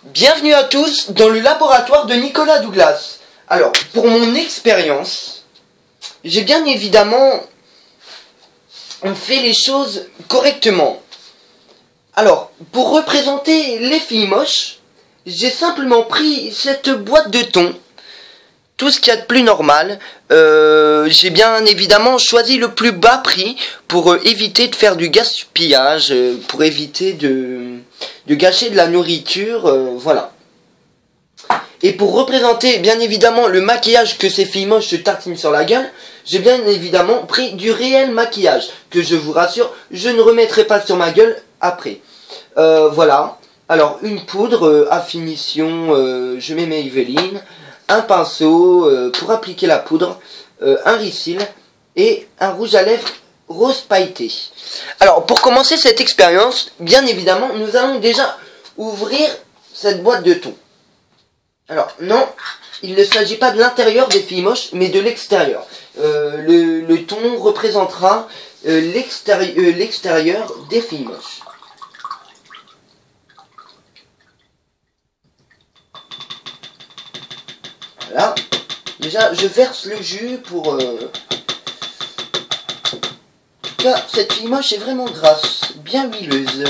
Bienvenue à tous dans le laboratoire de Nicolas Douglas. Alors, pour mon expérience, j'ai bien évidemment fait les choses correctement. Alors, pour représenter les filles moches, j'ai simplement pris cette boîte de thon, tout ce qu'il y a de plus normal. J'ai bien évidemment choisi le plus bas prix pour éviter de faire du gaspillage, pour éviter de gâcher de la nourriture, voilà. Et pour représenter bien évidemment le maquillage que ces filles moches se tartinent sur la gueule, j'ai bien évidemment pris du réel maquillage, que je vous rassure, je ne remettrai pas sur ma gueule après. Voilà, alors une poudre à finition, je mets Maybelline, un pinceau pour appliquer la poudre, un Risil et un rouge à lèvres rose pailleté. Alors pour commencer cette expérience, bien évidemment, nous allons déjà ouvrir cette boîte de thon. Alors non, il ne s'agit pas de l'intérieur des filles moches, mais de l'extérieur. Le thon représentera l'extérieur des filles moches. Voilà. Déjà, je verse le jus pour... En tout cas, cette fille moche est vraiment grasse, bien huileuse.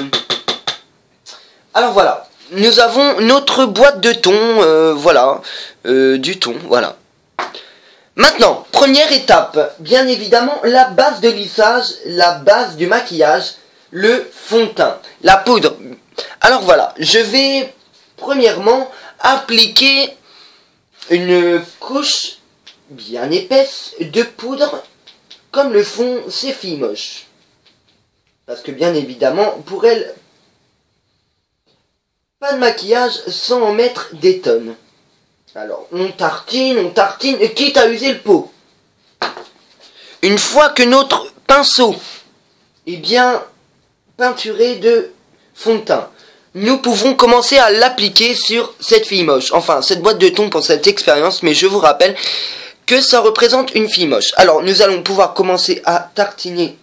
Alors voilà, nous avons notre boîte de thon, voilà, du thon, voilà. Maintenant, première étape, bien évidemment, la base de lissage, la base du maquillage, le fond de teint, la poudre. Alors voilà, je vais premièrement appliquer une couche bien épaisse de poudre comme le font ces filles moches. Parce que bien évidemment, pour elles, pas de maquillage sans en mettre des tonnes. Alors, on tartine, quitte à user le pot. Une fois que notre pinceau est bien peinturé de fond de teint, nous pouvons commencer à l'appliquer sur cette fille moche. Enfin, cette boîte de thon pour cette expérience, mais je vous rappelle que ça représente une fille moche. Alors, nous allons pouvoir commencer à tartiner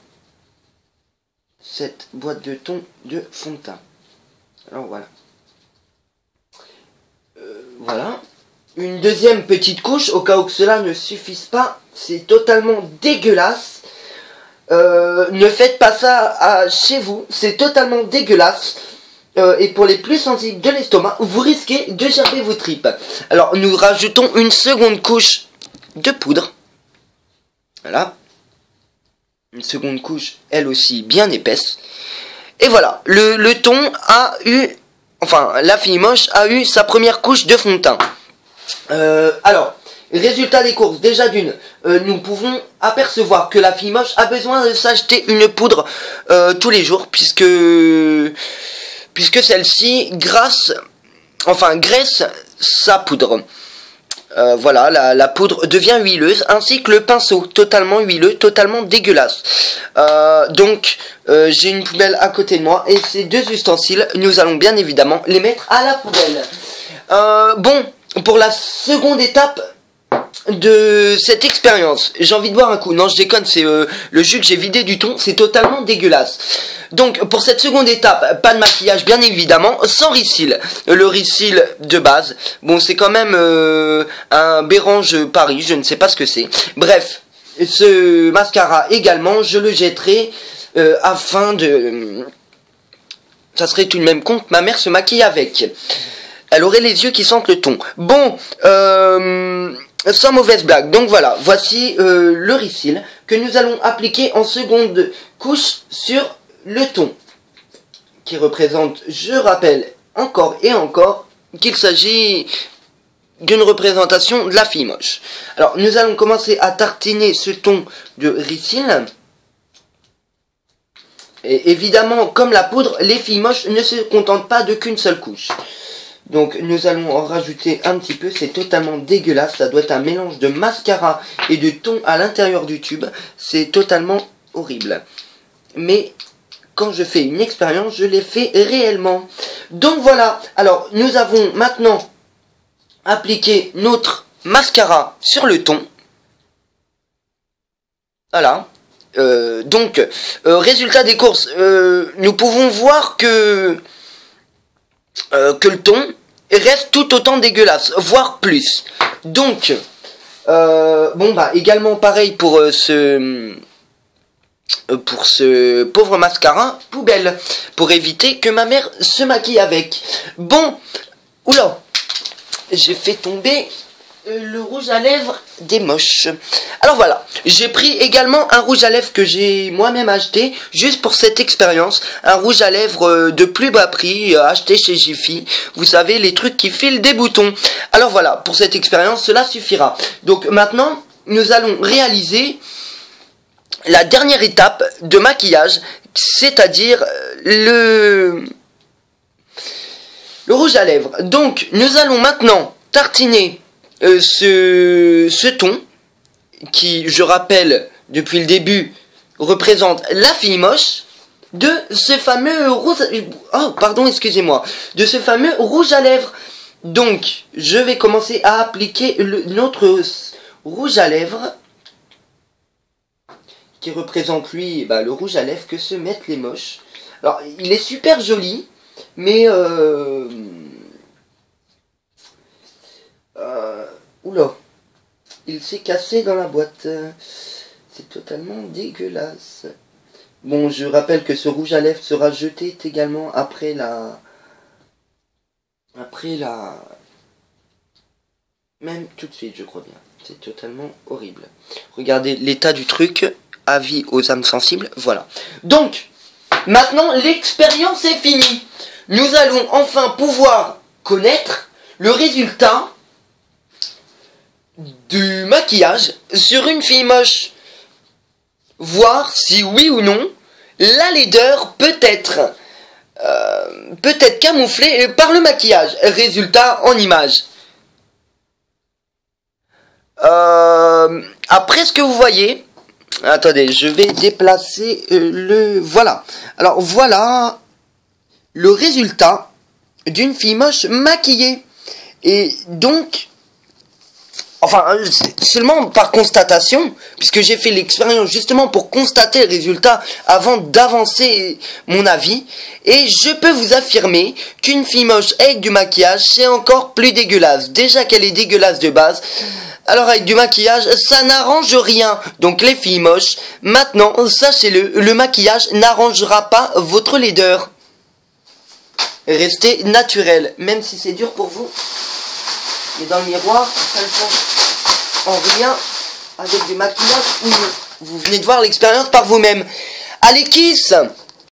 cette boîte de thon de fond de teint. Alors, voilà. Voilà. Une deuxième petite couche, au cas où cela ne suffise pas. C'est totalement dégueulasse. Ne faites pas ça chez vous. C'est totalement dégueulasse. Et pour les plus sensibles de l'estomac, vous risquez de gerber vos tripes. Alors, nous rajoutons une seconde couche de poudre. Voilà. Une seconde couche, elle aussi, bien épaisse. Et voilà, le thon a eu... Enfin, la fille moche a eu sa première couche de fond de teint. Alors, résultat des courses. Déjà d'une, nous pouvons apercevoir que la fille moche a besoin de s'acheter une poudre tous les jours, puisque celle-ci graisse sa poudre. Voilà, la poudre devient huileuse, ainsi que le pinceau, totalement huileux, totalement dégueulasse. Donc, j'ai une poubelle à côté de moi, et ces deux ustensiles, nous allons bien évidemment les mettre à la poubelle. Bon, pour la seconde étape de cette expérience, j'ai envie de boire un coup. Non, je déconne, c'est le jus que j'ai vidé du thon, c'est totalement dégueulasse. Donc, pour cette seconde étape, pas de maquillage, bien évidemment, sans Risil. Le Risil de base, bon, c'est quand même un Bérange Paris, je ne sais pas ce que c'est. Bref, ce mascara également, je le jetterai afin de... Ça serait tout de même con que ma mère se maquille avec. Elle aurait les yeux qui sentent le thon. Bon, sans mauvaise blague. Donc voilà, voici le Risil que nous allons appliquer en seconde couche sur le thon, qui représente, je rappelle encore et encore, qu'il s'agit d'une représentation de la fille moche. Alors, nous allons commencer à tartiner ce thon de Risil. Et évidemment, comme la poudre, les filles moches ne se contentent pas de qu'une seule couche. Donc, nous allons en rajouter un petit peu. C'est totalement dégueulasse. Ça doit être un mélange de mascara et de thon à l'intérieur du tube. C'est totalement horrible. Mais... quand je fais une expérience, je l'ai fait réellement. Donc voilà, alors nous avons maintenant appliqué notre mascara sur le thon. Voilà. Donc, résultat des courses, nous pouvons voir que le thon reste tout autant dégueulasse, voire plus. Donc, bon bah également pareil pour ce pauvre mascara poubelle, pour éviter que ma mère se maquille avec. Bon, oula, j'ai fait tomber le rouge à lèvres des moches. Alors voilà, j'ai pris également un rouge à lèvres que j'ai moi-même acheté, juste pour cette expérience. Un rouge à lèvres de plus bas prix, acheté chez Jiffy. Vous savez, les trucs qui filent des boutons. Alors voilà, pour cette expérience, cela suffira. Donc maintenant, nous allons réaliser la dernière étape de maquillage, c'est-à-dire le rouge à lèvres. Donc, nous allons maintenant tartiner ce ton, qui, je rappelle, depuis le début, représente la fille moche, de ce fameux rouge... Oh, pardon, excusez-moi. De ce fameux rouge à lèvres. Donc, je vais commencer à appliquer notre rouge à lèvres, qui représente, lui, bah, le rouge à lèvres que se mettent les moches. Alors, il est super joli, mais... oula, il s'est cassé dans la boîte. C'est totalement dégueulasse. Bon, je rappelle que ce rouge à lèvres sera jeté également après la... Même tout de suite, je crois bien. C'est totalement horrible. Regardez l'état du truc. Avis aux âmes sensibles. Voilà. Donc, maintenant, l'expérience est finie. Nous allons enfin pouvoir connaître le résultat du maquillage sur une fille moche. Voir si oui ou non la laideur peut être camouflée par le maquillage. Résultat en image. Après ce que vous voyez, attendez, je vais déplacer voilà. Alors voilà le résultat d'une fille moche maquillée. Et donc, enfin, seulement par constatation, puisque j'ai fait l'expérience justement pour constater le résultat avant d'avancer mon avis. Et je peux vous affirmer qu'une fille moche avec du maquillage, c'est encore plus dégueulasse. Déjà qu'elle est dégueulasse de base, alors avec du maquillage, ça n'arrange rien. Donc les filles moches, maintenant, sachez-le, le maquillage n'arrangera pas votre laideur. Restez naturel, même si c'est dur pour vous. Mais dans le miroir, ça ne change en rien avec du maquillage. Vous venez de voir l'expérience par vous-même. Allez, kiss!